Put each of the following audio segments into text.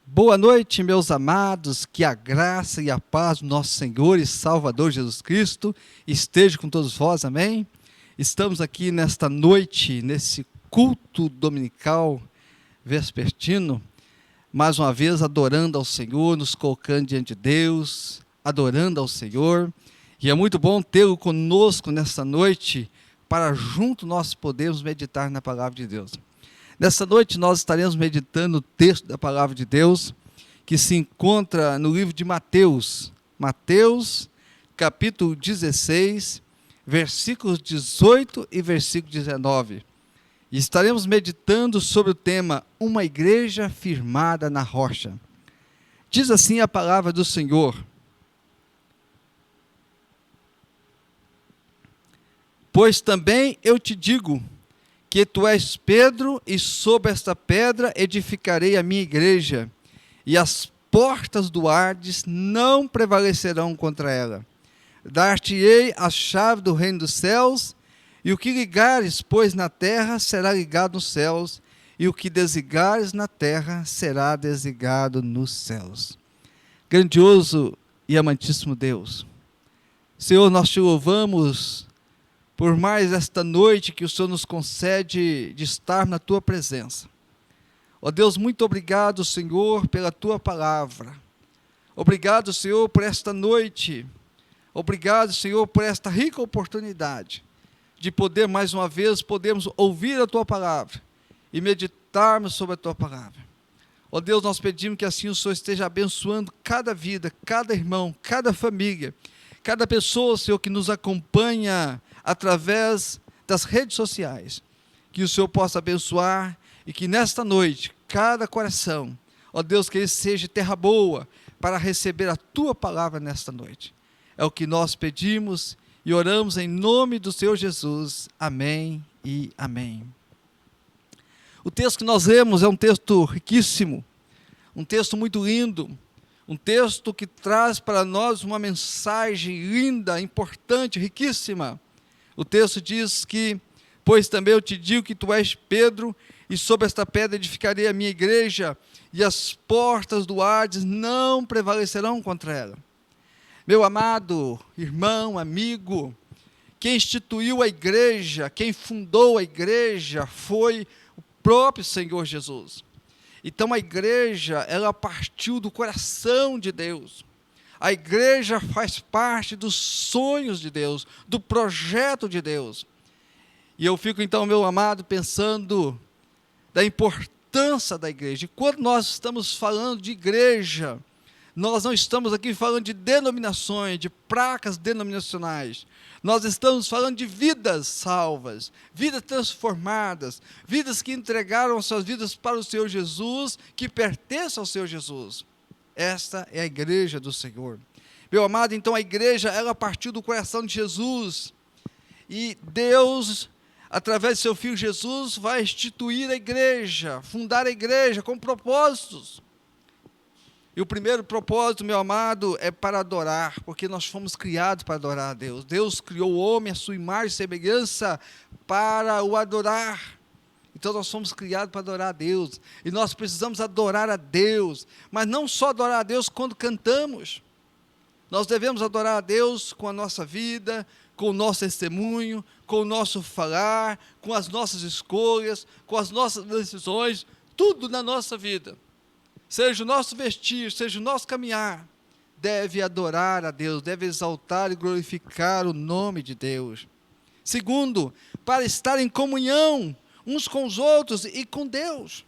Boa noite, meus amados, que a graça e a paz do nosso Senhor e Salvador Jesus Cristo esteja com todos vós, amém? Estamos aqui nesta noite, nesse culto dominical vespertino, mais uma vez adorando ao Senhor, nos colocando diante de Deus, adorando ao Senhor, e é muito bom tê-lo conosco nesta noite, para junto nós podermos meditar na palavra de Deus. Nessa noite nós estaremos meditando o texto da palavra de Deus, que se encontra no livro de Mateus, capítulo 16, versículos 18 e versículo 19. E estaremos meditando sobre o tema, uma igreja firmada na rocha. Diz assim a palavra do Senhor: pois também eu te digo, que tu és Pedro, e sobre esta pedra edificarei a minha igreja, e as portas do Hades não prevalecerão contra ela. Dar-te-ei a chave do reino dos céus, e o que ligares, pois, na terra, será ligado nos céus, e o que desligares na terra, será desligado nos céus. Grandioso e amantíssimo Deus, Senhor, nós te louvamos por mais esta noite que o Senhor nos concede de estar na Tua presença. Ó Deus, muito obrigado, Senhor, pela Tua palavra. Obrigado, Senhor, por esta noite. Obrigado, Senhor, por esta rica oportunidade de poder, mais uma vez, podermos ouvir a Tua palavra e meditarmos sobre a Tua palavra. Ó Deus, nós pedimos que assim o Senhor esteja abençoando cada vida, cada irmão, cada família, cada pessoa, Senhor, que nos acompanha através das redes sociais, que o Senhor possa abençoar e que nesta noite, cada coração, ó Deus, que ele seja terra boa para receber a Tua palavra nesta noite. É o que nós pedimos e oramos em nome do Senhor Jesus. Amém e amém. O texto que nós lemos é um texto riquíssimo, um texto muito lindo, um texto que traz para nós uma mensagem linda, importante, riquíssima. O texto diz que, pois também eu te digo que tu és Pedro, e sobre esta pedra edificarei a minha igreja, e as portas do Hades não prevalecerão contra ela. Meu amado irmão, amigo, quem instituiu a igreja, quem fundou a igreja foi o próprio Senhor Jesus. Então a igreja, ela partiu do coração de Deus. A igreja faz parte dos sonhos de Deus, do projeto de Deus. E eu fico então, meu amado, pensando da importância da igreja. E quando nós estamos falando de igreja, nós não estamos aqui falando de denominações, de placas denominacionais. Nós estamos falando de vidas salvas, vidas transformadas, vidas que entregaram suas vidas para o Senhor Jesus, que pertencem ao Senhor Jesus. Esta é a igreja do Senhor. Meu amado, então a igreja, ela partiu do coração de Jesus. E Deus, através de seu Filho Jesus, vai instituir a igreja, fundar a igreja com propósitos. E o primeiro propósito, meu amado, é para adorar, porque nós fomos criados para adorar a Deus. Deus criou o homem à sua imagem e semelhança para o adorar. Então nós fomos criados para adorar a Deus, e nós precisamos adorar a Deus, mas não só adorar a Deus quando cantamos. Nós devemos adorar a Deus com a nossa vida, com o nosso testemunho, com o nosso falar, com as nossas escolhas, com as nossas decisões, tudo na nossa vida. Seja o nosso vestir, seja o nosso caminhar, deve adorar a Deus, deve exaltar e glorificar o nome de Deus. Segundo, para estar em comunhão uns com os outros e com Deus.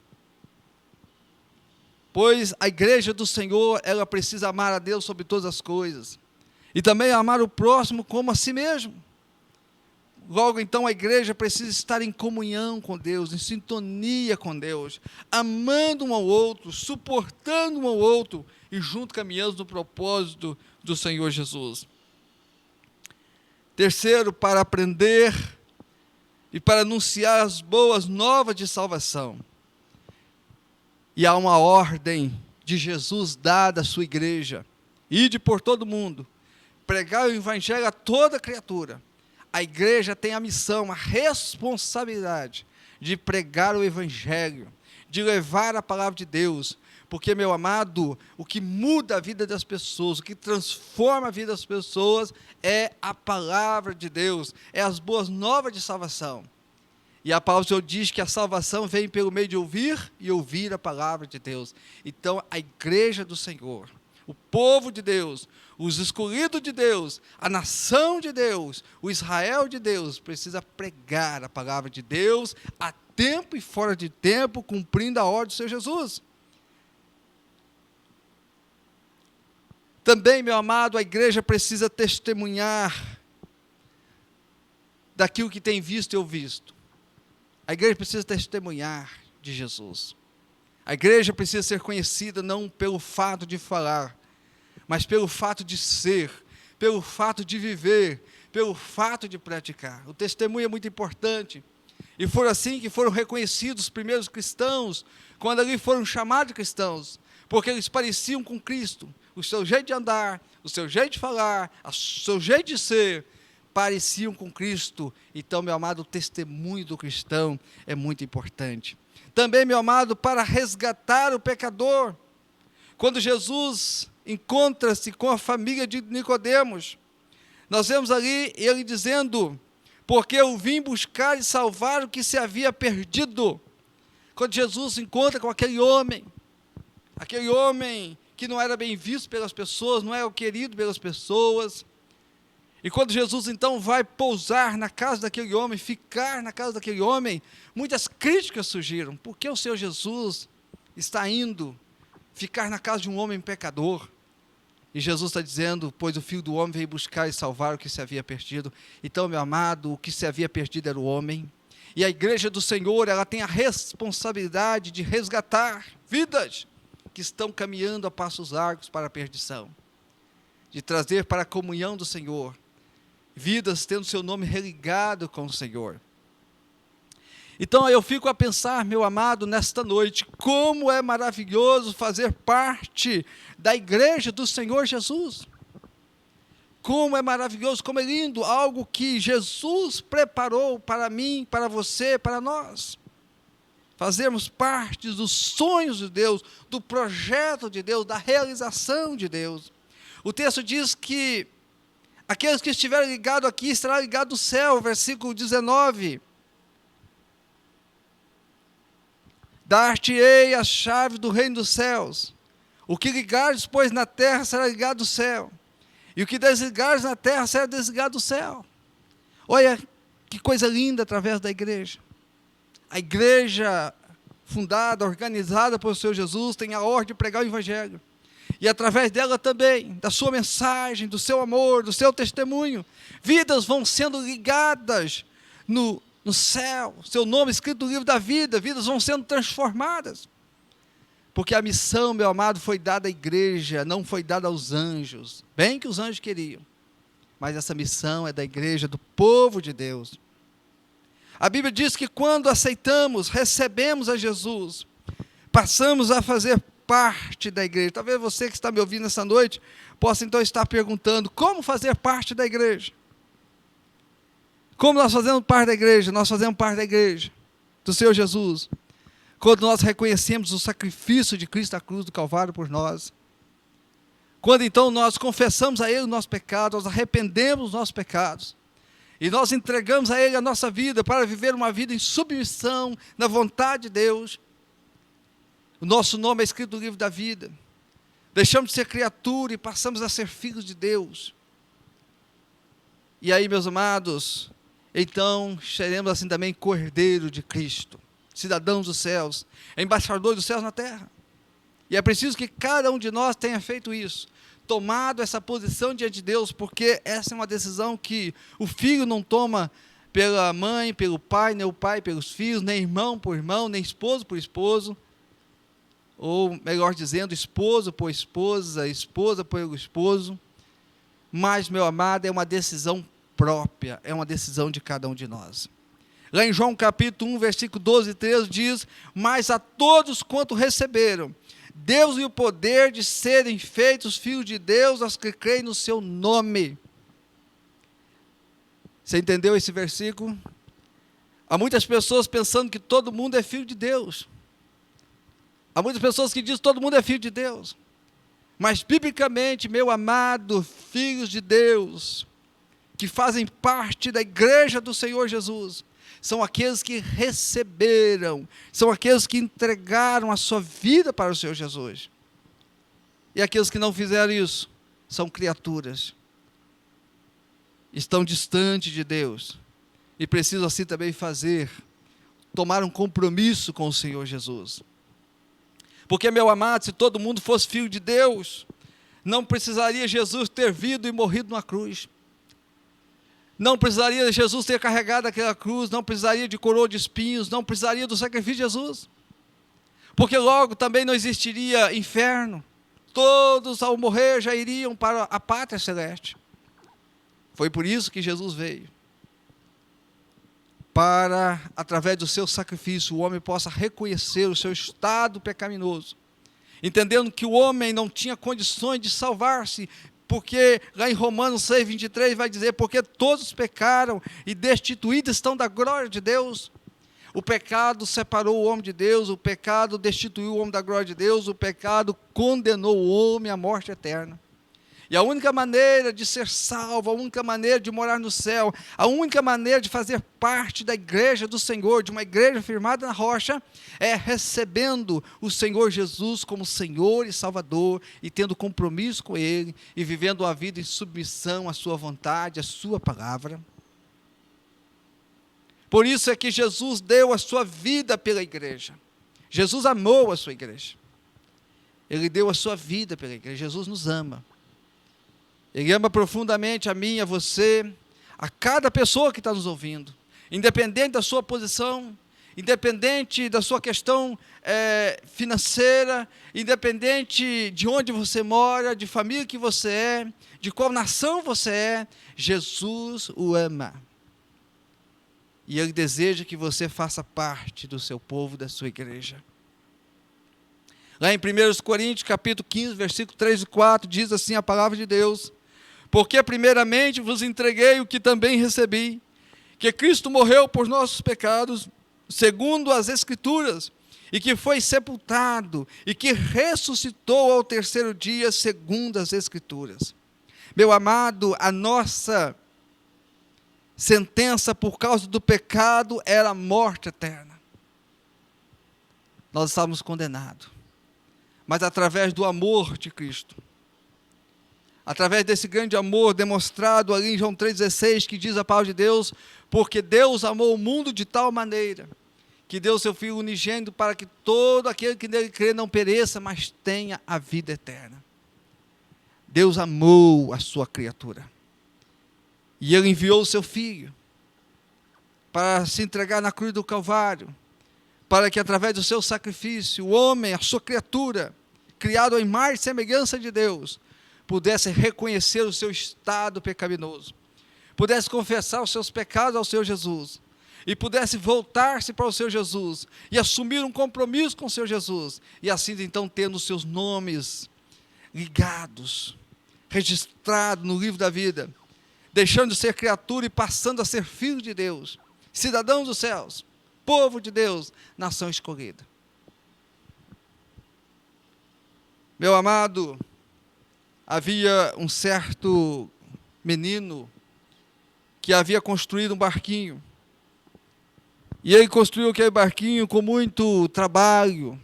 Pois a igreja do Senhor, ela precisa amar a Deus sobre todas as coisas. E também amar o próximo como a si mesmo. Logo, então, a igreja precisa estar em comunhão com Deus, em sintonia com Deus, amando um ao outro, suportando um ao outro, e junto caminhando no propósito do Senhor Jesus. Terceiro, para aprender e para anunciar as boas novas de salvação. E há uma ordem de Jesus dada à sua igreja: ide por todo mundo, pregar o evangelho a toda criatura. A igreja tem a missão, a responsabilidade de pregar o evangelho, de levar a palavra de Deus, Porque, meu amado, o que muda a vida das pessoas, o que transforma a vida das pessoas é a palavra de Deus, é as boas novas de salvação. E a palavra do Senhor diz que a salvação vem pelo meio de ouvir e ouvir a palavra de Deus. Então, a igreja do Senhor, o povo de Deus, os escolhidos de Deus, a nação de Deus, o Israel de Deus, precisa pregar a palavra de Deus a tempo e fora de tempo, cumprindo a ordem do Senhor Jesus. Também, meu amado, a igreja precisa testemunhar daquilo que tem visto e ouvido. A igreja precisa testemunhar de Jesus. A igreja precisa ser conhecida não pelo fato de falar, mas pelo fato de ser, pelo fato de viver, pelo fato de praticar. O testemunho é muito importante. E foi assim que foram reconhecidos os primeiros cristãos, quando ali foram chamados de cristãos, porque eles pareciam com Cristo. O seu jeito de andar, o seu jeito de falar, o seu jeito de ser, pareciam com Cristo. Então, meu amado, o testemunho do cristão é muito importante. Também, meu amado, para resgatar o pecador. Quando Jesus encontra-se com a família de Nicodemos, nós vemos ali ele dizendo: porque eu vim buscar e salvar o que se havia perdido. Quando Jesus se encontra com aquele homem que não era bem visto pelas pessoas, não era querido pelas pessoas, e quando Jesus então vai pousar na casa daquele homem, ficar na casa daquele homem, muitas críticas surgiram. Por que o Senhor Jesus está indo ficar na casa de um homem pecador? E Jesus está dizendo: pois o Filho do Homem veio buscar e salvar o que se havia perdido. Então, meu amado, o que se havia perdido era o homem. E a igreja do Senhor, ela tem a responsabilidade de resgatar vidas que estão caminhando a passos largos para a perdição, de trazer para a comunhão do Senhor, vidas tendo seu nome religado com o Senhor. Então eu fico a pensar, meu amado, nesta noite, como é maravilhoso fazer parte da igreja do Senhor Jesus. Como é maravilhoso, como é lindo, algo que Jesus preparou para mim, para você, para nós. Fazermos parte dos sonhos de Deus, do projeto de Deus, da realização de Deus. O texto diz que aqueles que estiverem ligados aqui, estará ligado o céu, versículo 19. Dar-te-ei a chave do reino dos céus. O que ligares, pois, na terra, será ligado do céu. E o que desligares na terra, será desligado do céu. Olha que coisa linda através da igreja. A igreja fundada, organizada pelo Senhor Jesus, tem a ordem de pregar o evangelho. E através dela também, da sua mensagem, do seu amor, do seu testemunho, vidas vão sendo ligadas no céu, seu nome escrito no livro da vida, vidas vão sendo transformadas. Porque a missão, meu amado, foi dada à igreja, não foi dada aos anjos. Bem que os anjos queriam, mas essa missão é da igreja, do povo de Deus. A Bíblia diz que quando aceitamos, recebemos a Jesus, passamos a fazer parte da igreja. Talvez você que está me ouvindo essa noite, possa então estar perguntando, como fazer parte da igreja? Como nós fazemos parte da igreja? Nós fazemos parte da igreja do Senhor Jesus, quando nós reconhecemos o sacrifício de Cristo na cruz do Calvário por nós, quando então nós confessamos a Ele o nosso pecado, nós arrependemos os nossos pecados, e nós entregamos a Ele a nossa vida, para viver uma vida em submissão, na vontade de Deus. O nosso nome é escrito no livro da vida, deixamos de ser criatura e passamos a ser filhos de Deus. E aí, meus amados, então seremos assim também cordeiro de Cristo, cidadãos dos céus, embaixadores dos céus na terra. E é preciso que cada um de nós tenha feito isso, tomado essa posição diante de Deus, porque essa é uma decisão que o filho não toma pela mãe, pelo pai, nem o pai pelos filhos, nem irmão por irmão, nem esposo por esposo, ou melhor dizendo, esposo por esposa, esposa pelo esposo. Mas, meu amado, é uma decisão própria, é uma decisão de cada um de nós. Lá em João capítulo 1, versículo 12 e 13 diz: mas a todos quanto receberam, deu-lhe o poder de serem feitos filhos de Deus, aos que creem no seu nome. Você entendeu esse versículo? Há muitas pessoas pensando que todo mundo é filho de Deus. Há muitas pessoas que dizem que todo mundo é filho de Deus. Mas, biblicamente, meu amado, filhos de Deus, que fazem parte da igreja do Senhor Jesus, são aqueles que receberam, são aqueles que entregaram a sua vida para o Senhor Jesus. E aqueles que não fizeram isso, são criaturas. Estão distantes de Deus. E precisam assim também tomar um compromisso com o Senhor Jesus. Porque, meu amado, se todo mundo fosse filho de Deus, não precisaria Jesus ter vindo e morrido na cruz. Não precisaria Jesus ter carregado aquela cruz, não precisaria de coroa de espinhos, não precisaria do sacrifício de Jesus. Porque logo também não existiria inferno. Todos ao morrer já iriam para a pátria celeste. Foi por isso que Jesus veio. Para, através do seu sacrifício, o homem possa reconhecer o seu estado pecaminoso. Entendendo que o homem não tinha condições de salvar-se, porque lá em Romanos 6:23 vai dizer, porque todos pecaram e destituídos estão da glória de Deus. O pecado separou o homem de Deus, o pecado destituiu o homem da glória de Deus, o pecado condenou o homem à morte eterna. E a única maneira de ser salvo, a única maneira de morar no céu, a única maneira de fazer parte da igreja do Senhor, de uma igreja firmada na rocha, é recebendo o Senhor Jesus como Senhor e Salvador, e tendo compromisso com Ele, e vivendo uma vida em submissão à sua vontade, à sua palavra. Por isso é que Jesus deu a sua vida pela igreja. Jesus amou a sua igreja. Ele deu a sua vida pela igreja. Jesus nos ama. Ele ama profundamente a mim, a você, a cada pessoa que está nos ouvindo, independente da sua posição, independente da sua questão financeira, independente de onde você mora, de família que você é, de qual nação você é, Jesus o ama. E Ele deseja que você faça parte do seu povo, da sua igreja. Lá em 1 Coríntios, capítulo 15, versículo 3 e 4, diz assim a palavra de Deus: porque primeiramente vos entreguei o que também recebi, que Cristo morreu por nossos pecados, segundo as Escrituras, e que foi sepultado, e que ressuscitou ao terceiro dia, segundo as Escrituras. Meu amado, a nossa sentença por causa do pecado era a morte eterna. Nós estávamos condenados. Mas através do amor de Cristo, através desse grande amor demonstrado ali em João 3,16, que diz a palavra de Deus, porque Deus amou o mundo de tal maneira, que deu seu Filho unigênito para que todo aquele que nele crê não pereça, mas tenha a vida eterna. Deus amou a sua criatura. E Ele enviou o seu Filho para se entregar na cruz do Calvário, para que através do seu sacrifício, o homem, a sua criatura, criado à imagem e semelhança de Deus, pudesse reconhecer o seu estado pecaminoso, pudesse confessar os seus pecados ao Senhor Jesus, e pudesse voltar-se para o Senhor Jesus, e assumir um compromisso com o Senhor Jesus, e assim então tendo os seus nomes ligados, registrados no livro da vida, deixando de ser criatura e passando a ser filho de Deus, cidadãos dos céus, povo de Deus, nação escolhida. Meu amado, havia um certo menino que havia construído um barquinho, e ele construiu aquele barquinho com muito trabalho.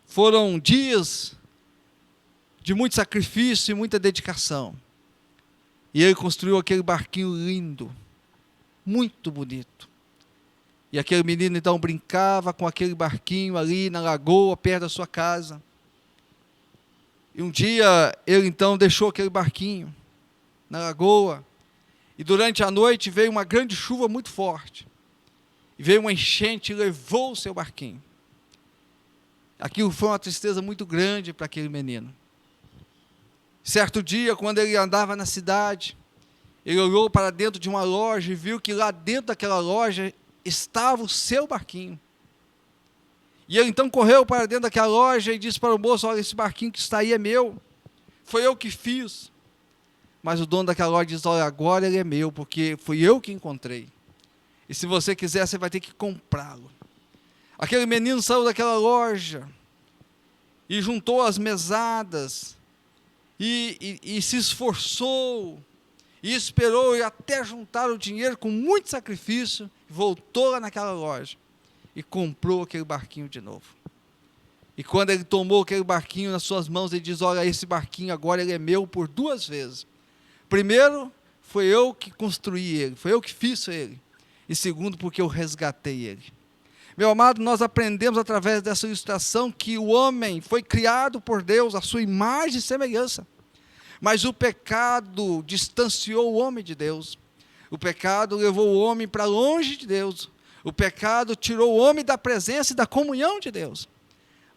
Foram dias de muito sacrifício e muita dedicação. E ele construiu aquele barquinho lindo, muito bonito. E aquele menino então brincava com aquele barquinho ali na lagoa, perto da sua casa. E um dia ele então deixou aquele barquinho na lagoa. E durante a noite veio uma grande chuva muito forte. E veio uma enchente e levou o seu barquinho. Aquilo foi uma tristeza muito grande para aquele menino. Certo dia, quando ele andava na cidade, ele olhou para dentro de uma loja e viu que lá dentro daquela loja estava o seu barquinho. E ele então correu para dentro daquela loja e disse para o moço: olha, esse barquinho que está aí é meu, foi eu que fiz. Mas o dono daquela loja diz: olha, agora ele é meu, porque fui eu que encontrei. E se você quiser, você vai ter que comprá-lo. Aquele menino saiu daquela loja e juntou as mesadas e se esforçou e esperou e até juntar o dinheiro com muito sacrifício, voltou lá naquela loja e comprou aquele barquinho de novo. E quando ele tomou aquele barquinho nas suas mãos, ele diz: olha, esse barquinho agora ele é meu por 2 vezes. Primeiro, foi eu que construí ele, foi eu que fiz ele. E segundo, porque eu resgatei ele. Meu amado, nós aprendemos através dessa ilustração que o homem foi criado por Deus, à sua imagem e semelhança. Mas o pecado distanciou o homem de Deus. O pecado levou o homem para longe de Deus. O pecado tirou o homem da presença e da comunhão de Deus.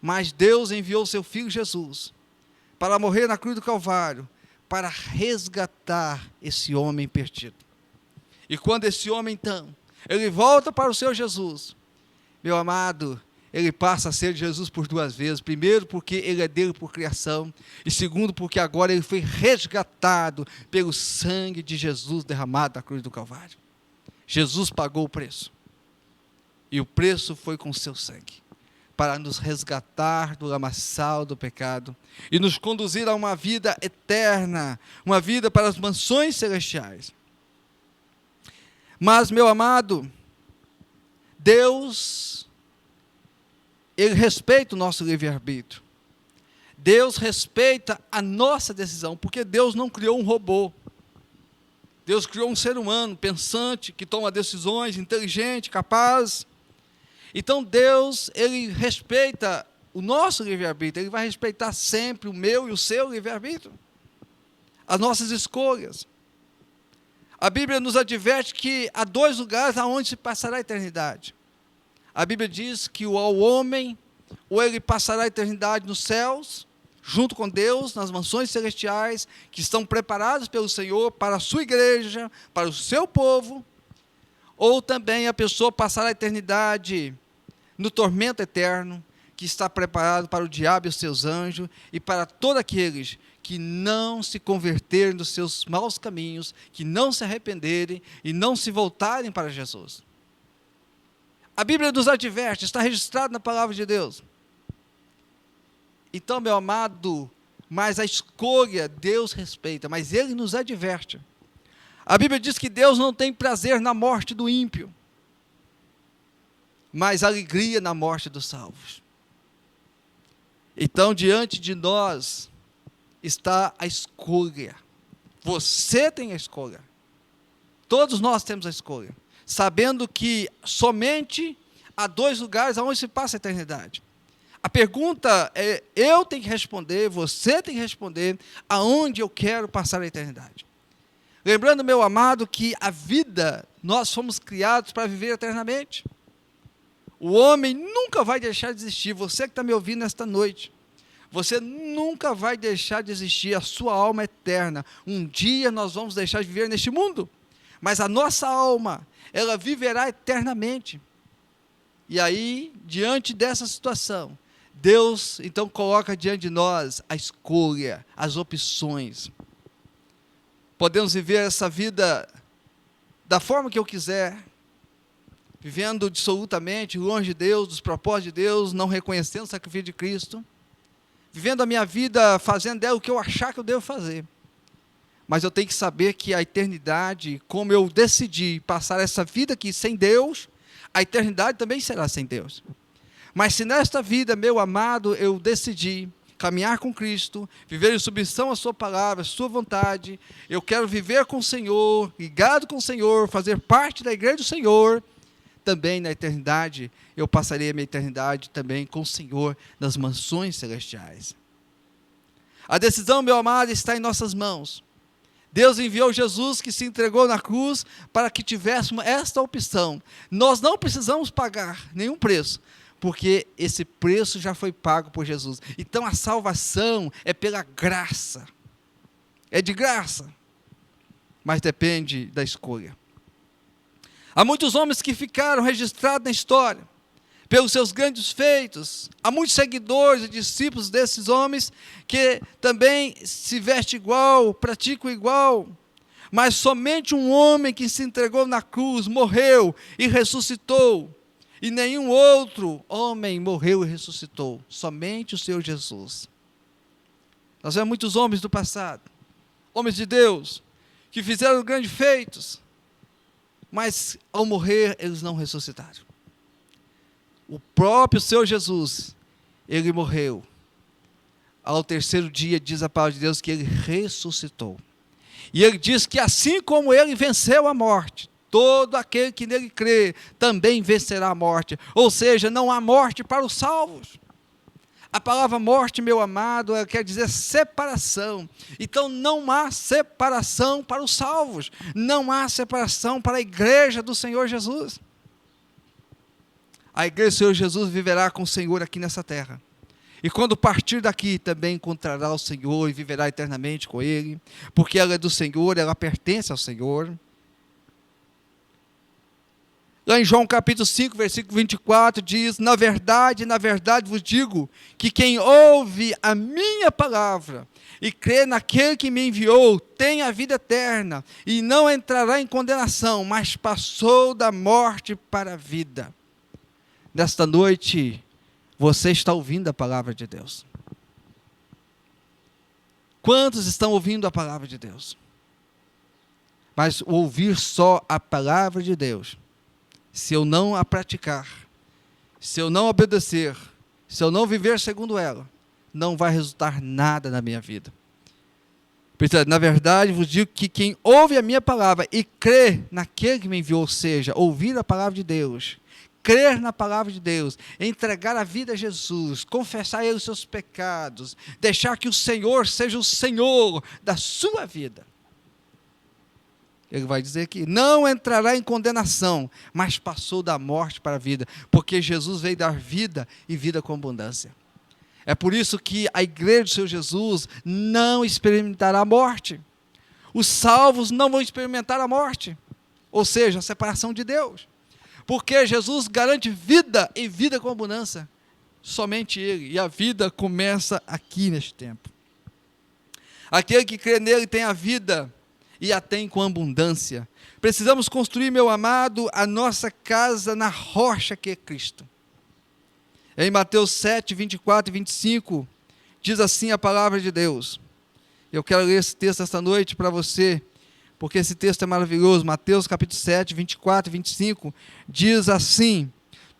Mas Deus enviou seu Filho Jesus para morrer na cruz do Calvário, para resgatar esse homem perdido. E quando esse homem, então, ele volta para o seu Jesus, meu amado, ele passa a ser Jesus por 2 vezes. Primeiro, porque ele é dele por criação. E segundo, porque agora ele foi resgatado pelo sangue de Jesus derramado na cruz do Calvário. Jesus pagou o preço. E o preço foi com seu sangue, para nos resgatar do lamaçal do pecado e nos conduzir a uma vida eterna, uma vida para as mansões celestiais. Mas, meu amado, Deus, Ele respeita o nosso livre-arbítrio. Deus respeita a nossa decisão, porque Deus não criou um robô. Deus criou um ser humano pensante, que toma decisões, inteligente, capaz. Então Deus, Ele respeita o nosso livre-arbítrio, Ele vai respeitar sempre o meu e o seu livre-arbítrio, as nossas escolhas. A Bíblia nos adverte que há 2 lugares aonde se passará a eternidade. A Bíblia diz que ao homem, ou ele passará a eternidade nos céus, junto com Deus, nas mansões celestiais, que estão preparadas pelo Senhor para a sua igreja, para o seu povo, ou também a pessoa passará a eternidade no tormento eterno, que está preparado para o diabo e os seus anjos, e para todos aqueles que não se converterem dos seus maus caminhos, que não se arrependerem e não se voltarem para Jesus. A Bíblia nos adverte, está registrado na palavra de Deus. Então, meu amado, mas a escolha Deus respeita, mas Ele nos adverte. A Bíblia diz que Deus não tem prazer na morte do ímpio, mas alegria na morte dos salvos. Então, diante de nós está a escolha. Você tem a escolha. Todos nós temos a escolha, sabendo que somente há 2 lugares aonde se passa a eternidade. A pergunta é, eu tenho que responder, você tem que responder, aonde eu quero passar a eternidade. Lembrando, meu amado, que a vida, nós fomos criados para viver eternamente. O homem nunca vai deixar de existir. Você que está me ouvindo esta noite, você nunca vai deixar de existir, a sua alma é eterna. Um dia nós vamos deixar de viver neste mundo, mas a nossa alma, ela viverá eternamente. E aí, diante dessa situação, Deus então coloca diante de nós a escolha, as opções. Podemos viver essa vida da forma que eu quiser, vivendo absolutamente longe de Deus, dos propósitos de Deus, não reconhecendo o sacrifício de Cristo, vivendo a minha vida, fazendo dela o que eu achar que eu devo fazer. Mas eu tenho que saber que a eternidade, como eu decidi passar essa vida aqui sem Deus, a eternidade também será sem Deus. Mas se nesta vida, meu amado, eu decidi caminhar com Cristo, viver em submissão à sua palavra, à sua vontade, eu quero viver com o Senhor, ligado com o Senhor, fazer parte da igreja do Senhor, também na eternidade, eu passarei a minha eternidade também com o Senhor nas mansões celestiais. A decisão, meu amado, está em nossas mãos. Deus enviou Jesus, que se entregou na cruz para que tivéssemos esta opção. Nós não precisamos pagar nenhum preço, porque esse preço já foi pago por Jesus. Então a salvação é pela graça, é de graça, mas depende da escolha. Há muitos homens que ficaram registrados na história, pelos seus grandes feitos. Há muitos seguidores e discípulos desses homens, que também se vestem igual, praticam igual, mas somente um homem que se entregou na cruz, morreu e ressuscitou, e nenhum outro homem morreu e ressuscitou, somente o Senhor Jesus. Nós vemos muitos homens do passado, homens de Deus, que fizeram grandes feitos, mas ao morrer eles não ressuscitaram. O próprio Senhor Jesus, ele morreu. Ao terceiro dia, diz a palavra de Deus, que ele ressuscitou. E ele diz que assim como ele venceu a morte, todo aquele que nele crê também vencerá a morte. Ou seja, não há morte para os salvos. A palavra morte, meu amado, quer dizer separação. Então não há separação para os salvos. Não há separação para a igreja do Senhor Jesus. A igreja do Senhor Jesus viverá com o Senhor aqui nessa terra. E quando partir daqui, também encontrará o Senhor e viverá eternamente com Ele, porque ela é do Senhor, ela pertence ao Senhor. Lá em João capítulo 5, versículo 24, diz: na verdade vos digo, que quem ouve a minha palavra e crê naquele que me enviou, tem a vida eterna, e não entrará em condenação, mas passou da morte para a vida. Nesta noite, você está ouvindo a palavra de Deus? Quantos estão ouvindo a palavra de Deus? Mas ouvir só a palavra de Deus, se eu não a praticar, se eu não obedecer, se eu não viver segundo ela, não vai resultar nada na minha vida. Na verdade, vos digo que quem ouve a minha palavra e crê naquele que me enviou, ou seja, ouvir a palavra de Deus, crer na palavra de Deus, entregar a vida a Jesus, confessar a Ele os seus pecados, deixar que o Senhor seja o Senhor da sua vida. Ele vai dizer que não entrará em condenação, mas passou da morte para a vida, porque Jesus veio dar vida e vida com abundância. É por isso que a igreja do Senhor Jesus não experimentará a morte. Os salvos não vão experimentar a morte, ou seja, a separação de Deus. Porque Jesus garante vida e vida com abundância. Somente Ele. E a vida começa aqui neste tempo. Aquele que crê nele tem a vida e a tem com abundância. Precisamos construir, meu amado, a nossa casa na rocha que é Cristo. Em Mateus 7, 24 e 25, diz assim a palavra de Deus. Eu quero ler esse texto esta noite para você, porque esse texto é maravilhoso. Mateus capítulo 7, 24 e 25, diz assim: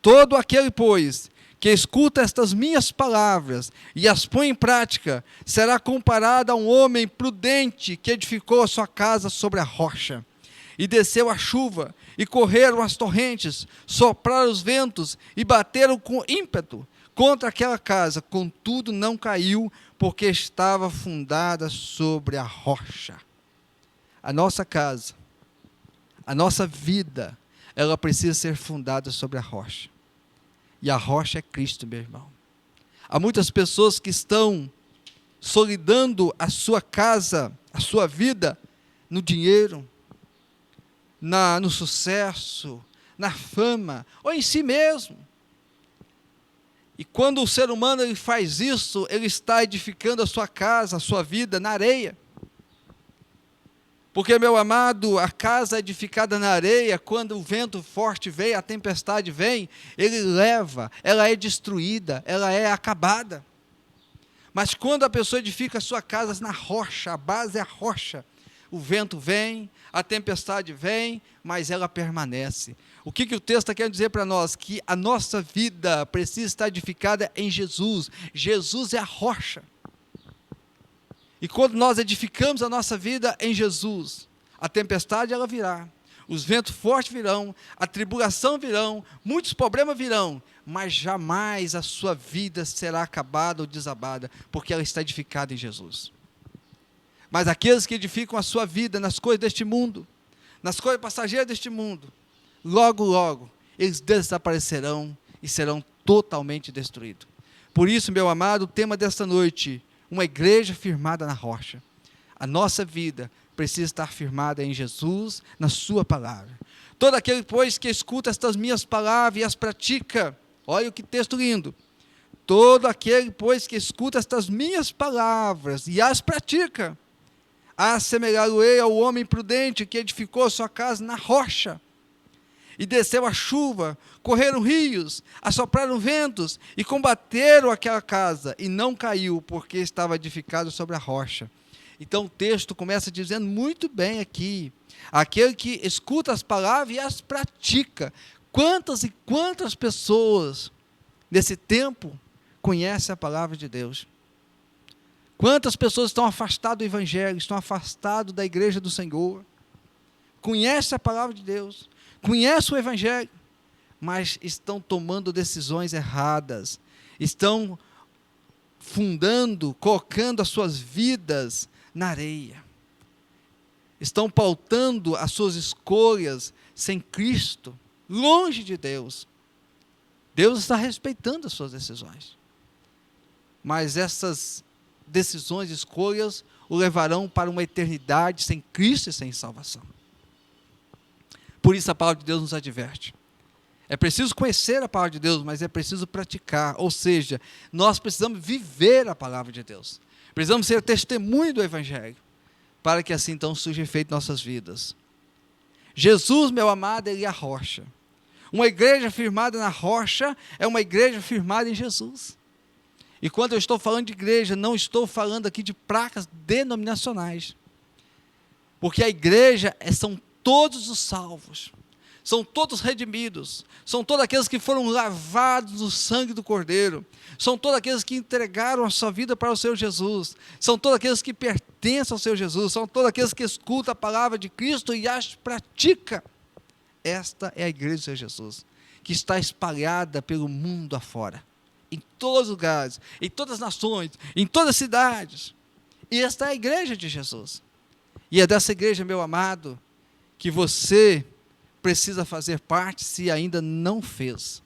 todo aquele, pois, que escuta estas minhas palavras e as põe em prática, será comparado a um homem prudente que edificou a sua casa sobre a rocha. E desceu a chuva, e correram as torrentes, sopraram os ventos, e bateram com ímpeto contra aquela casa, contudo não caiu, porque estava fundada sobre a rocha. A nossa casa, a nossa vida, ela precisa ser fundada sobre a rocha. E a rocha é Cristo, meu irmão. Há muitas pessoas que estão solidando a sua casa, a sua vida, no dinheiro, no sucesso, na fama, ou em si mesmo. E quando o ser humano ele faz isso, ele está edificando a sua casa, a sua vida na areia. Porque, meu amado, a casa edificada na areia, quando o vento forte vem, a tempestade vem, ele leva, ela é destruída, ela é acabada. Mas quando a pessoa edifica a sua casa na rocha, a base é a rocha, o vento vem, a tempestade vem, mas ela permanece. O que o texto está querendo dizer para nós? Que a nossa vida precisa estar edificada em Jesus. Jesus é a rocha. E quando nós edificamos a nossa vida em Jesus, a tempestade ela virá, os ventos fortes virão, a tribulação virão, muitos problemas virão, mas jamais a sua vida será acabada ou desabada, porque ela está edificada em Jesus. Mas aqueles que edificam a sua vida nas coisas deste mundo, nas coisas passageiras deste mundo, logo, logo, eles desaparecerão e serão totalmente destruídos. Por isso, meu amado, o tema desta noite, uma igreja firmada na rocha. A nossa vida precisa estar firmada em Jesus, na sua palavra. Todo aquele, pois, que escuta estas minhas palavras e as pratica, olha que texto lindo. Todo aquele, pois, que escuta estas minhas palavras e as pratica, assemelhá-lo-ei ao homem prudente que edificou a sua casa na rocha. E desceu a chuva, correram rios, assopraram ventos e combateram aquela casa, e não caiu, porque estava edificado sobre a rocha. Então o texto começa dizendo muito bem aqui, aquele que escuta as palavras e as pratica. Quantas e quantas pessoas nesse tempo conhecem a palavra de Deus? Quantas pessoas estão afastadas do Evangelho, estão afastadas da igreja do Senhor, conhecem a palavra de Deus, conhecem o Evangelho, mas estão tomando decisões erradas, estão colocando as suas vidas na areia, estão pautando as suas escolhas sem Cristo, longe de Deus. Deus está respeitando as suas decisões, mas essas decisões, escolhas, o levarão para uma eternidade sem Cristo e sem salvação. Por isso a palavra de Deus nos adverte. É preciso conhecer a palavra de Deus, mas é preciso praticar, ou seja, nós precisamos viver a palavra de Deus. Precisamos ser testemunho do Evangelho, para que assim então surja efeito em nossas vidas. Jesus, meu amado, ele é a rocha. Uma igreja firmada na rocha é uma igreja firmada em Jesus. E quando eu estou falando de igreja, não estou falando aqui de placas denominacionais. Porque a igreja são todos os salvos, são todos redimidos, são todos aqueles que foram lavados no sangue do Cordeiro, são todos aqueles que entregaram a sua vida para o Senhor Jesus, são todos aqueles que pertencem ao Senhor Jesus, são todos aqueles que escutam a palavra de Cristo e as praticam. Esta é a igreja do Senhor Jesus, que está espalhada pelo mundo afora, em todos os lugares, em todas as nações, em todas as cidades. E esta é a igreja de Jesus. E é dessa igreja, meu amado, que você precisa fazer parte, se ainda não fez.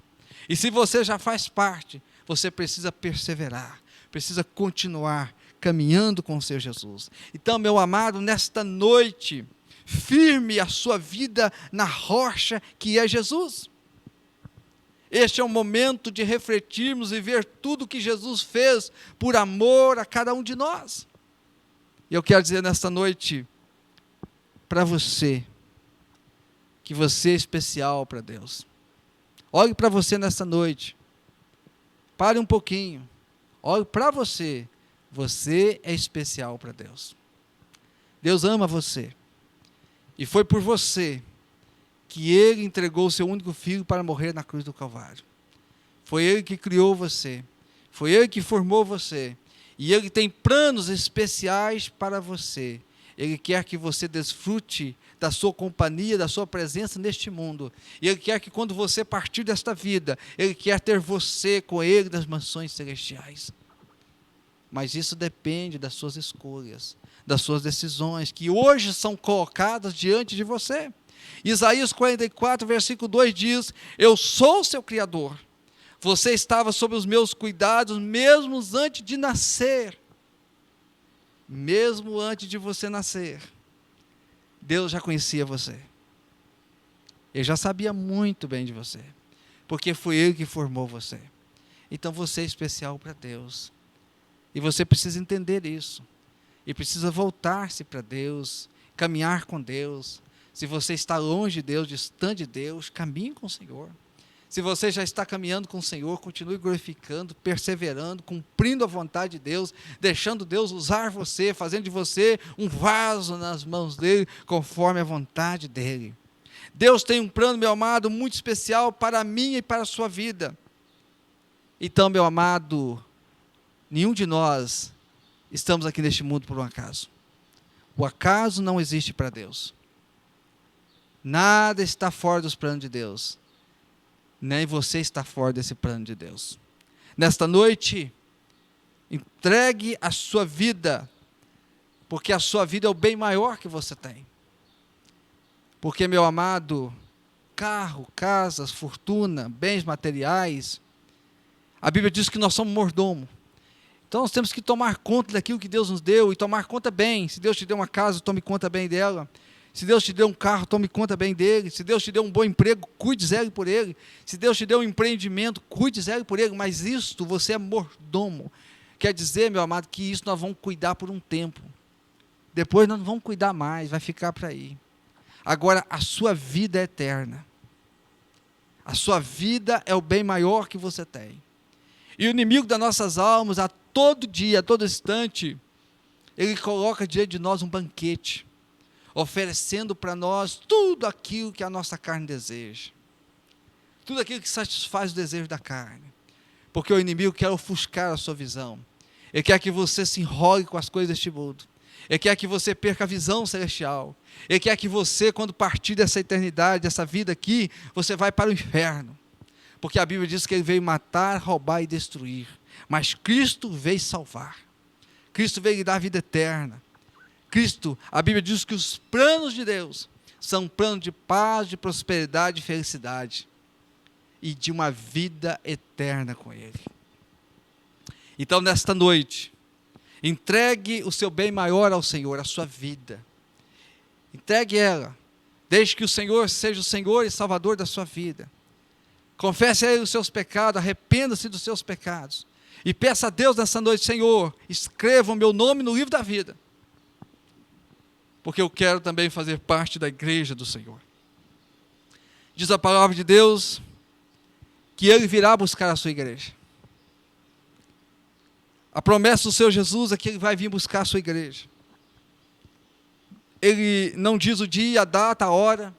E se você já faz parte, você precisa perseverar, precisa continuar caminhando com o Senhor Jesus. Então, meu amado, nesta noite, firme a sua vida na rocha que é Jesus. Este é o momento de refletirmos e ver tudo que Jesus fez por amor a cada um de nós. E eu quero dizer nesta noite para você, que você é especial para Deus. Olhe para você nesta noite. Pare um pouquinho. Olhe para você. Você é especial para Deus. Deus ama você. E foi por você que Ele entregou o seu único filho para morrer na cruz do Calvário. Foi Ele que criou você. Foi Ele que formou você. E Ele tem planos especiais para você. Ele quer que você desfrute da sua companhia, da sua presença neste mundo. E Ele quer que quando você partir desta vida, Ele quer ter você com Ele nas mansões celestiais. Mas isso depende das suas escolhas, das suas decisões, que hoje são colocadas diante de você. Isaías 44, versículo 2 diz: eu sou o seu Criador. Você estava sob os meus cuidados, mesmo antes de nascer. Mesmo antes de você nascer, Deus já conhecia você. Ele já sabia muito bem de você, porque foi Ele que formou você. Então você é especial para Deus. E você precisa entender isso. E precisa voltar-se para Deus, caminhar com Deus. Se você está longe de Deus, distante de Deus, caminhe com o Senhor. Se você já está caminhando com o Senhor, continue glorificando, perseverando, cumprindo a vontade de Deus, deixando Deus usar você, fazendo de você um vaso nas mãos dEle, conforme a vontade dEle. Deus tem um plano, meu amado, muito especial para mim e para a sua vida. Então, meu amado, nenhum de nós estamos aqui neste mundo por um acaso. O acaso não existe para Deus. Nada está fora dos planos de Deus. Nem você está fora desse plano de Deus. Nesta noite, entregue a sua vida, porque a sua vida é o bem maior que você tem. Porque, meu amado, carro, casas, fortuna, bens materiais, a Bíblia diz que nós somos mordomo. Então nós temos que tomar conta daquilo que Deus nos deu e tomar conta bem. Se Deus te deu uma casa, tome conta bem dela. Se Deus te deu um carro, tome conta bem dele. Se Deus te deu um bom emprego, cuide zele por ele. Se Deus te deu um empreendimento, cuide zele por ele. Mas isto, você é mordomo. Quer dizer, meu amado, que isso nós vamos cuidar por um tempo. Depois nós não vamos cuidar mais, vai ficar para aí. Agora, a sua vida é eterna. A sua vida é o bem maior que você tem. E o inimigo das nossas almas, a todo dia, a todo instante, ele coloca diante de nós um banquete, oferecendo para nós tudo aquilo que a nossa carne deseja. Tudo aquilo que satisfaz o desejo da carne. Porque o inimigo quer ofuscar a sua visão. Ele quer que você se enrole com as coisas deste mundo. Ele quer que você perca a visão celestial. Ele quer que você, quando partir dessa eternidade, dessa vida aqui, você vai para o inferno. Porque a Bíblia diz que ele veio matar, roubar e destruir. Mas Cristo veio salvar. Cristo veio lhe dar a vida eterna. Cristo, a Bíblia diz que os planos de Deus são planos de paz, de prosperidade e felicidade. E de uma vida eterna com Ele. Então, nesta noite, entregue o seu bem maior ao Senhor, a sua vida. Entregue ela. Deixe que o Senhor seja o Senhor e Salvador da sua vida. Confesse a Ele os seus pecados, arrependa-se dos seus pecados. E peça a Deus nessa noite: Senhor, escreva o meu nome no livro da vida. Porque eu quero também fazer parte da igreja do Senhor. Diz a palavra de Deus que Ele virá buscar a sua igreja. A promessa do Senhor Jesus é que Ele vai vir buscar a sua igreja. Ele não diz o dia, a data, a hora,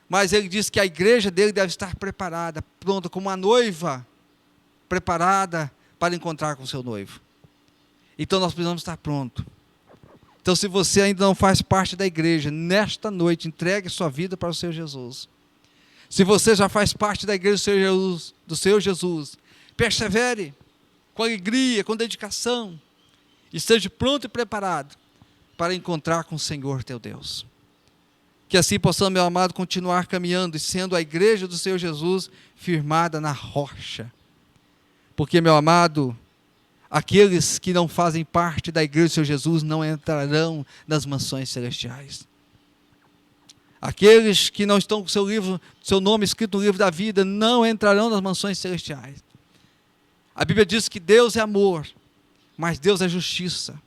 mas Ele diz que a igreja dele deve estar preparada, pronta, como uma noiva preparada para encontrar com o seu noivo. Então nós precisamos estar prontos. Então, se você ainda não faz parte da igreja, nesta noite, entregue sua vida para o Senhor Jesus. Se você já faz parte da igreja do Senhor Jesus, persevere com alegria, com dedicação, esteja pronto e preparado para encontrar com o Senhor teu Deus. Que assim possamos, meu amado, continuar caminhando e sendo a igreja do Senhor Jesus firmada na rocha. Porque, meu amado, aqueles que não fazem parte da igreja do Senhor Jesus não entrarão nas mansões celestiais. Aqueles que não estão com seu nome escrito no livro da vida, não entrarão nas mansões celestiais. A Bíblia diz que Deus é amor, mas Deus é justiça.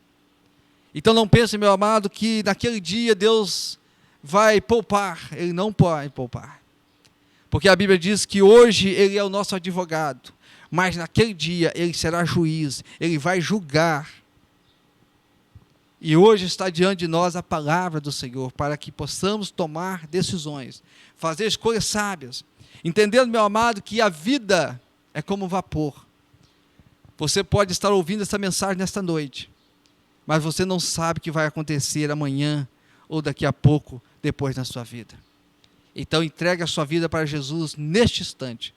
Então não pense, meu amado, que naquele dia Deus vai poupar. Ele não pode poupar. Porque a Bíblia diz que hoje Ele é o nosso advogado, mas naquele dia Ele será juiz, Ele vai julgar. E hoje está diante de nós a palavra do Senhor, para que possamos tomar decisões, fazer escolhas sábias, entendendo, meu amado, que a vida é como vapor. Você pode estar ouvindo essa mensagem nesta noite, mas você não sabe o que vai acontecer amanhã, ou daqui a pouco, depois na sua vida. Então entregue a sua vida para Jesus neste instante,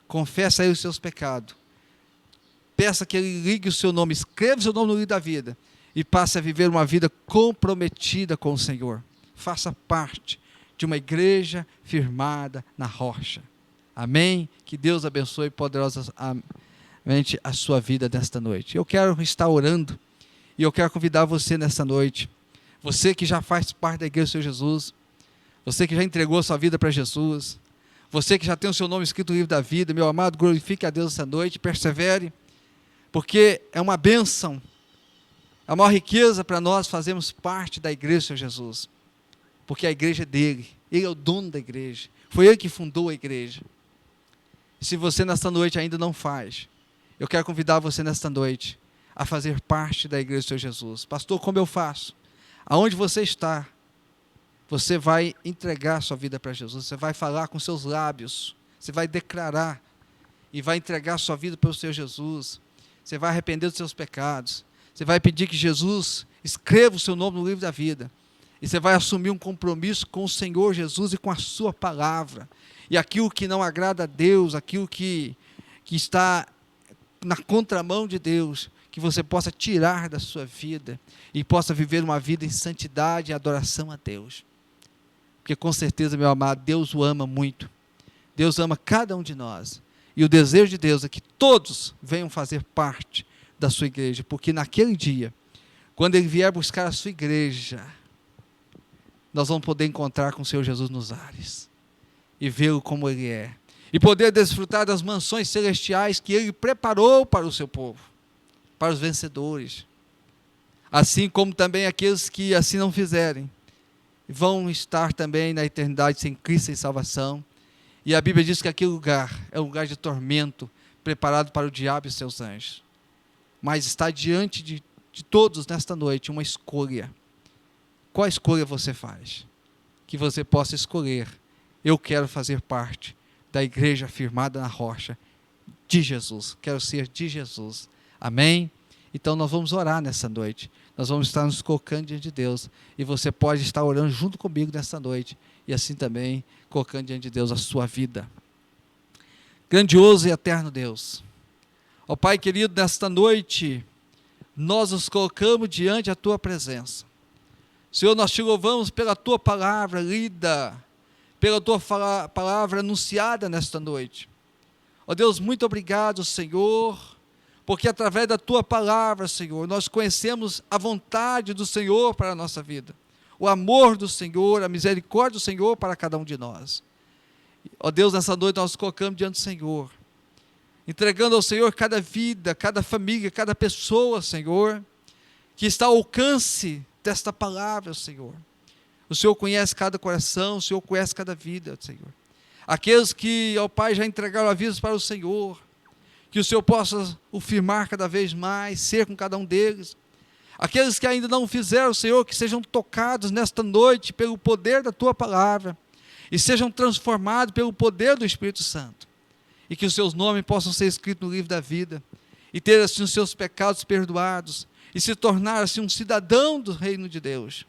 confesse a Ele os seus pecados, peça que Ele ligue o seu nome, escreva o seu nome no livro da vida, e passe a viver uma vida comprometida com o Senhor. Faça parte de uma igreja firmada na rocha. Amém? Que Deus abençoe poderosamente a sua vida nesta noite. Eu quero estar orando e eu quero convidar você nesta noite. Você que já faz parte da igreja do Senhor Jesus, você que já entregou a sua vida para Jesus, você que já tem o seu nome escrito no livro da vida, meu amado, glorifique a Deus esta noite, persevere, porque é uma bênção. A maior riqueza para nós fazermos parte da igreja do Senhor Jesus, porque a igreja é dele, Ele é o dono da igreja, foi Ele que fundou a igreja. E se você nesta noite ainda não faz, eu quero convidar você nesta noite a fazer parte da igreja do Senhor Jesus. Pastor, como eu faço? Aonde você está, você vai entregar sua vida para Jesus, você vai falar com seus lábios, você vai declarar e vai entregar sua vida para o Senhor Jesus, você vai arrepender dos seus pecados, você vai pedir que Jesus escreva o seu nome no livro da vida. E você vai assumir um compromisso com o Senhor Jesus e com a sua palavra. E aquilo que não agrada a Deus, aquilo que está na contramão de Deus, que você possa tirar da sua vida e possa viver uma vida em santidade e adoração a Deus. Porque com certeza, meu amado, Deus o ama muito. Deus ama cada um de nós. E o desejo de Deus é que todos venham fazer parte da sua igreja, porque naquele dia, quando Ele vier buscar a sua igreja, nós vamos poder encontrar com o Senhor Jesus nos ares, e vê-lo como Ele é, e poder desfrutar das mansões celestiais que Ele preparou para o seu povo, para os vencedores, assim como também aqueles que assim não fizerem, vão estar também na eternidade sem Cristo e salvação, E a Bíblia diz que aquele lugar é um lugar de tormento, preparado para o diabo e seus anjos. Mas está diante de todos nesta noite uma escolha. Qual escolha você faz? Que você possa escolher: eu quero fazer parte da igreja firmada na rocha de Jesus. Quero ser de Jesus. Amém? Então nós vamos orar nessa noite. Nós vamos estar nos colocando diante de Deus. E você pode estar orando junto comigo nessa noite. E assim também colocando diante de Deus a sua vida. Grandioso e eterno Deus. Ó Pai querido, nesta noite, nós nos colocamos diante da Tua presença. Senhor, nós te louvamos pela Tua palavra lida, pela Tua palavra anunciada nesta noite. Ó Deus, muito obrigado, Senhor, porque através da Tua palavra, Senhor, nós conhecemos a vontade do Senhor para a nossa vida, o amor do Senhor, a misericórdia do Senhor para cada um de nós. Ó Deus, nessa noite nós nos colocamos diante do Senhor, entregando ao Senhor cada vida, cada família, cada pessoa, Senhor, que está ao alcance desta palavra, Senhor. O Senhor conhece cada coração, o Senhor conhece cada vida, Senhor. Aqueles que, ó Pai, já entregaram a vida para o Senhor, que o Senhor possa o firmar cada vez mais, ser com cada um deles. Aqueles que ainda não o fizeram, Senhor, que sejam tocados nesta noite pelo poder da Tua palavra, e sejam transformados pelo poder do Espírito Santo, e que os seus nomes possam ser escritos no livro da vida, e ter assim os seus pecados perdoados, e se tornar assim um cidadão do reino de Deus.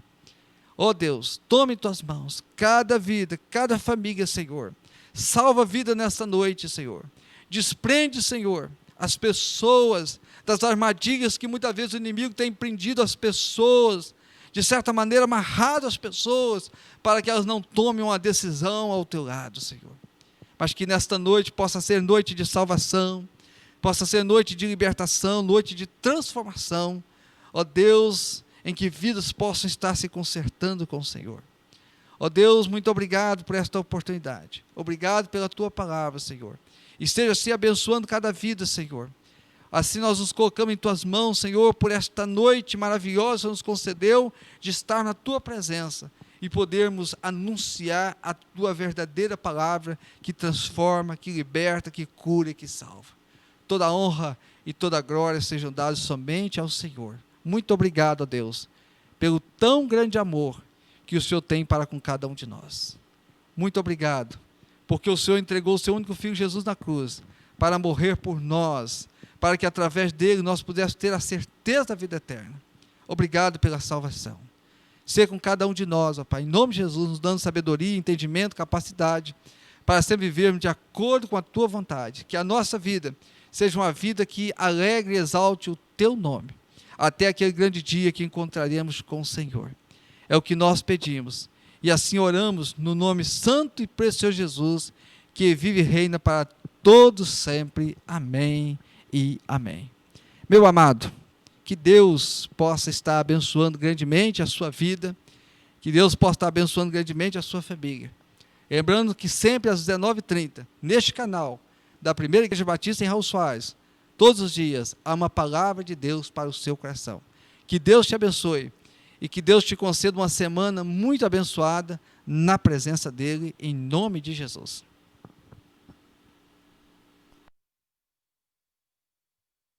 Ó Deus, tome em Tuas mãos cada vida, cada família, Senhor. Salva a vida nesta noite, Senhor. Desprende, Senhor, as pessoas das armadilhas que muitas vezes o inimigo tem prendido as pessoas, de certa maneira amarrado as pessoas, para que elas não tomem uma decisão ao Teu lado, Senhor. Mas que nesta noite possa ser noite de salvação, possa ser noite de libertação, noite de transformação, ó Deus, em que vidas possam estar se consertando com o Senhor. Ó Deus, muito obrigado por esta oportunidade, obrigado pela Tua palavra, Senhor. Esteja assim abençoando cada vida, Senhor. Assim nós nos colocamos em Tuas mãos, Senhor, por esta noite maravilhosa que nos concedeu de estar na Tua presença e podermos anunciar a Tua verdadeira palavra que transforma, que liberta, que cura e que salva. Toda honra e toda glória sejam dadas somente ao Senhor. Muito obrigado, ó Deus, pelo tão grande amor que o Senhor tem para com cada um de nós. Muito obrigado, porque o Senhor entregou o Seu único Filho Jesus na cruz, para morrer por nós, para que através dele nós pudéssemos ter a certeza da vida eterna. Obrigado pela salvação. Seja com cada um de nós, ó Pai, em nome de Jesus, nos dando sabedoria, entendimento, capacidade, para sempre vivermos de acordo com a Tua vontade. Que a nossa vida seja uma vida que alegre e exalte o Teu nome, até aquele grande dia que encontraremos com o Senhor. É o que nós pedimos, e assim oramos no nome santo e precioso de Jesus, que vive e reina para todos sempre. Amém e amém. Meu amado, que Deus possa estar abençoando grandemente a sua vida, que Deus possa estar abençoando grandemente a sua família. Lembrando que sempre às 19h30, neste canal da Primeira Igreja Batista em Raul Soares, todos os dias há uma palavra de Deus para o seu coração. Que Deus te abençoe e que Deus te conceda uma semana muito abençoada na presença dEle, em nome de Jesus.